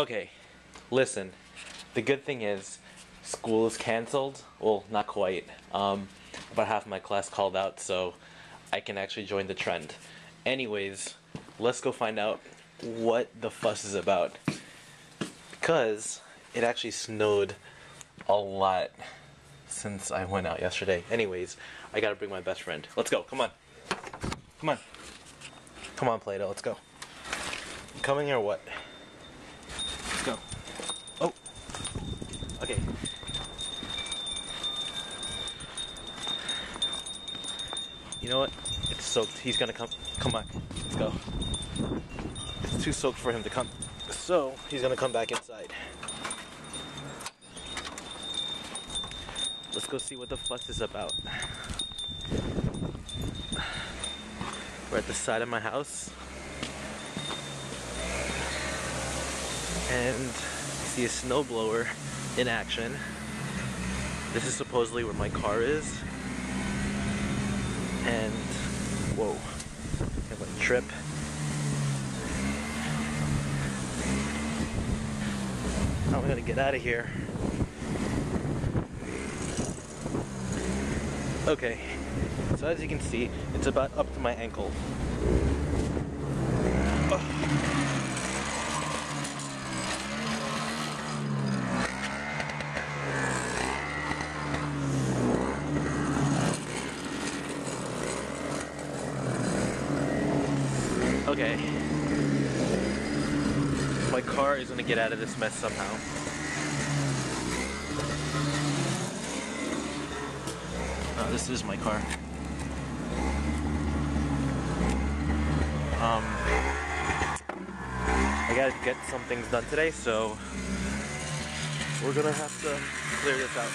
Okay, listen. The good thing is, school is canceled. Well, not quite. About half my class called out, so I can actually join the trend. Anyways, let's go find out what the fuss is about. Because it actually snowed a lot since I went out yesterday. Anyways, I gotta bring my best friend. Let's go, come on. Come on. Come on, Play-Doh, let's go. You coming or what? Let's go. Oh. Okay. You know what? It's soaked. He's gonna come back. Let's go. It's too soaked for him to come. So, he's gonna come back inside. Let's go see what the fuss is about. We're at the side of my house. And I see a snowblower in action. This is supposedly where my car is. And, whoa, I might trip. How am I gonna get out of here? Okay, so as you can see, it's about up to my ankle. Okay. My car is gonna get out of this mess somehow. Oh, this is my car. I gotta get some things done today, so we're gonna have to clear this out.